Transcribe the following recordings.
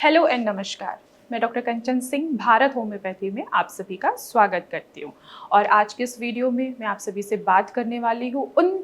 Hello and नमस्कार। मैं doctor कंचन Singh Bharat homeopathy में आप सभी का स्वागत करती हूँ। और आज के इस वीडियो में मैं आप सभी से बात करने वाली हूँ उन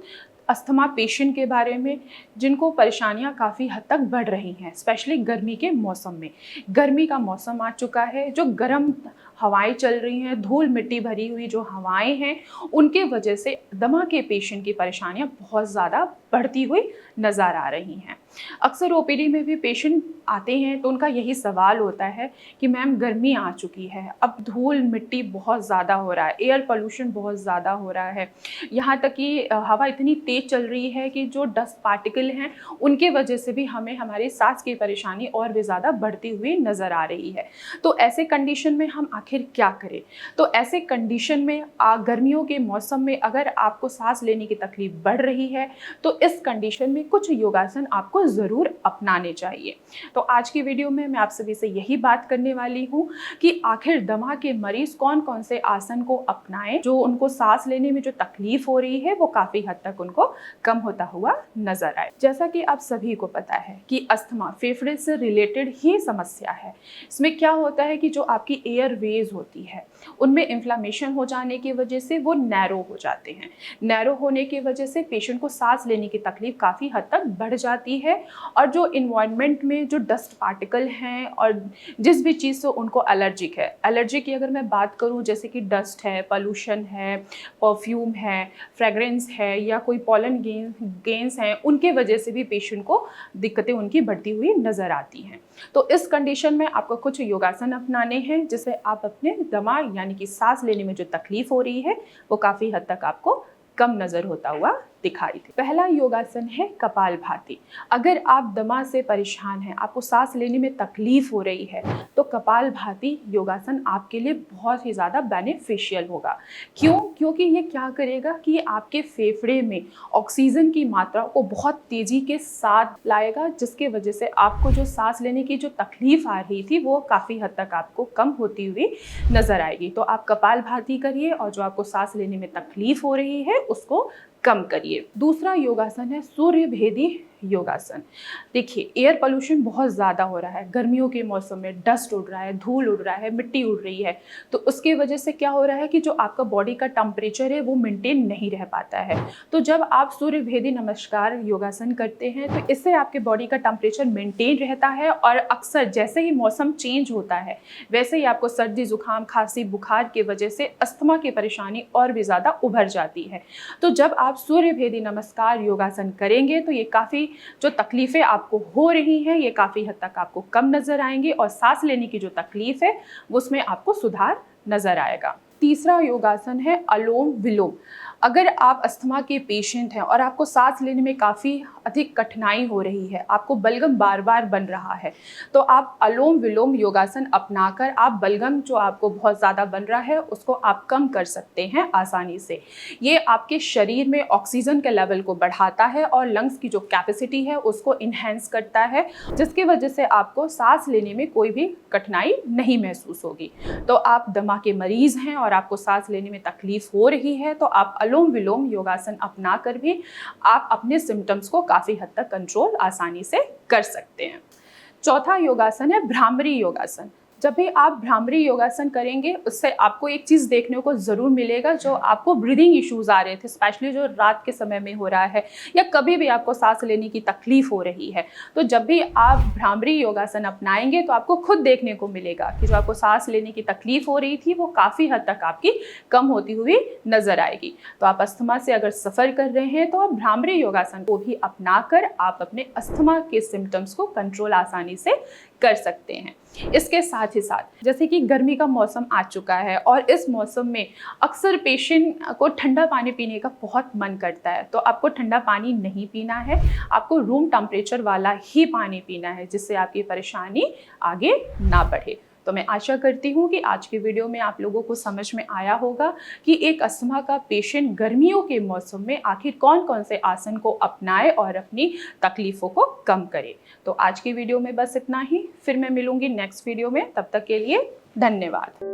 अस्थमा पेशेंट के बारे में जिनको परेशानियां काफ़ी हद तक बढ़ रही हैं, स्पेशली गर्मी के मौसम में। गर्मी का मौसम आ चुका है, जो गर्म हवाएं चल रही हैं, धूल मिट्टी भरी हुई जो हवाएं हैं, उनके वजह से दमा के पेशेंट की परेशानियां बहुत ज़्यादा बढ़ती हुई नज़र आ रही हैं। अक्सर ओपीडी में भी पेशेंट आते हैं तो उनका यही सवाल होता है कि मैम गर्मी आ चुकी है, अब धूल मिट्टी बहुत ज़्यादा हो रहा है, एयर पोल्यूशन बहुत ज़्यादा हो रहा है, यहाँ तक कि हवा इतनी तेज़ चल रही है कि जो डस्ट पार्टिकल हैं उनके वजह से भी हमें हमारी सांस की परेशानी और भी ज़्यादा बढ़ती हुई नज़र आ रही है। तो ऐसे कंडीशन में हम आखिर क्या करें? तो ऐसे कंडीशन में गर्मियों के मौसम में अगर आपको सांस लेने की तकलीफ बढ़ रही है तो इस कंडीशन में कुछ योगासन आपको ज़रूर अपनाने चाहिए। तो आज की वीडियो में मैं आप सभी से यही बात करने वाली हूँ कि आखिर दमा के मरीज कौन कौन से आसन को अपनाएं जो उनको सांस लेने में जो तकलीफ हो रही है वो काफ़ी हद तक उनको कम होता हुआ नजर आए। जैसा कि आप सभी को पता है कि अस्थमा फेफड़े से रिलेटेड ही समस्या है। इसमें क्या होता है कि जो आपकी एयरवेज होती है उनमें इन्फ्लामेशन हो जाने की वजह से वो नैरो हो जाते हैं। नैरो होने की वजह से पेशेंट को सांस लेने की तकलीफ काफ़ी हद तक बढ़ जाती है और जो इन्वायरमेंट में जो डस्ट पार्टिकल हैं और जिस भी चीज़ से उनको एलर्जिक है, एलर्जी की अगर मैं बात करूं जैसे कि डस्ट है, पोल्यूशन है, परफ्यूम है, फ्रेगरेंस है या कोई पॉलन गेंस हैं, उनके वजह से भी पेशेंट को दिक्कतें उनकी बढ़ती हुई नज़र आती हैं। तो इस कंडीशन में आपको कुछ योगासन अपनाने हैं जिससे आप अपने दमा यानी कि सांस लेने में जो तकलीफ हो रही है वो काफ़ी हद तक आपको कम नज़र होता हुआ दिखाई दे। पहला योगासन है कपालभाति। अगर आप दमा से परेशान हैं, आपको सांस लेने में तकलीफ हो रही है तो कपालभाति योगासन आपके लिए बहुत ही ज़्यादा बेनिफिशियल होगा। क्यों? क्योंकि ये क्या करेगा कि ये आपके फेफड़े में ऑक्सीजन की मात्रा को बहुत तेज़ी के साथ लाएगा, जिसके वजह से आपको जो सांस लेने की जो तकलीफ आ रही थी वो काफ़ी हद तक आपको कम होती हुई नज़र आएगी। तो आप कपालभाति करिए और जो आपको सांस लेने में तकलीफ हो रही है उसको कम करिए। दूसरा योगासन है सूर्य भेदी योगासन। देखिए, एयर पोल्यूशन बहुत ज़्यादा हो रहा है, गर्मियों के मौसम में डस्ट उड़ रहा है, धूल उड़ रहा है, मिट्टी उड़ रही है, तो उसके वजह से क्या हो रहा है कि जो आपका बॉडी का टेम्परेचर है वो मेंटेन नहीं रह पाता है। तो जब आप सूर्य भेदी नमस्कार योगासन करते हैं तो इससे आपके बॉडी का टेम्परेचर मेंटेन रहता है और अक्सर जैसे ही मौसम चेंज होता है वैसे ही आपको सर्दी जुकाम खांसी बुखार की वजह से अस्थमा की परेशानी और भी ज़्यादा उभर जाती है। तो जब आप सूर्य भेदी नमस्कार योगासन करेंगे तो ये काफ़ी जो तकलीफ़ें आपको हो रही हैं ये काफ़ी हद तक आपको कम नज़र आएंगी और सांस लेने की जो तकलीफ़ है उसमें आपको सुधार नज़र आएगा। तीसरा योगासन है अलोम विलोम। अगर आप अस्थमा के पेशेंट हैं और आपको सांस लेने में काफ़ी अधिक कठिनाई हो रही है, आपको बलगम बार बार बन रहा है, तो आप अलोम विलोम योगासन अपनाकर आप बलगम जो आपको बहुत ज़्यादा बन रहा है उसको आप कम कर सकते हैं आसानी से। ये आपके शरीर में ऑक्सीजन के लेवल को बढ़ाता है और लंग्स की जो कैपेसिटी है उसको इन्हेंस करता है, जिसकी वजह से आपको सांस लेने में कोई भी कठिनाई नहीं महसूस होगी। तो आप दमा के मरीज़ हैं और आपको सांस लेने में तकलीफ हो रही है तो आप अलोम विलोम योगासन अपना कर भी आप अपने सिम्टम्स को काफ़ी हद तक कंट्रोल आसानी से कर सकते हैं। चौथा योगासन है भ्रामरी योगासन। जब भी आप भ्रामरी योगासन करेंगे उससे आपको एक चीज़ देखने को ज़रूर मिलेगा, जो आपको ब्रीदिंग इश्यूज़ आ रहे थे, स्पेशली जो रात के समय में हो रहा है या कभी भी आपको सांस लेने की तकलीफ हो रही है, तो जब भी आप भ्रामरी योगासन अपनाएंगे तो आपको खुद देखने को मिलेगा कि जो आपको सांस लेने की तकलीफ हो रही थी वो काफ़ी हद तक आपकी कम होती हुई नज़र आएगी। तो आप अस्थमा से अगर सफ़र कर रहे हैं तो आप भ्रामरी योगासन को भी अपनाकर आप अपने अस्थमा के सिम्टम्स को कंट्रोल आसानी से कर सकते हैं। इसके साथ ही साथ जैसे कि गर्मी का मौसम आ चुका है और इस मौसम में अक्सर पेशेंट को ठंडा पानी पीने का बहुत मन करता है, तो आपको ठंडा पानी नहीं पीना है, आपको रूम टेम्परेचर वाला ही पानी पीना है जिससे आपकी परेशानी आगे ना बढ़े। तो मैं आशा करती हूँ कि आज की वीडियो में आप लोगों को समझ में आया होगा कि एक अस्थमा का पेशेंट गर्मियों के मौसम में आखिर कौन कौन से आसन को अपनाए और अपनी तकलीफ़ों को कम करे। तो आज की वीडियो में बस इतना ही, फिर मैं मिलूंगी नेक्स्ट वीडियो में, तब तक के लिए धन्यवाद।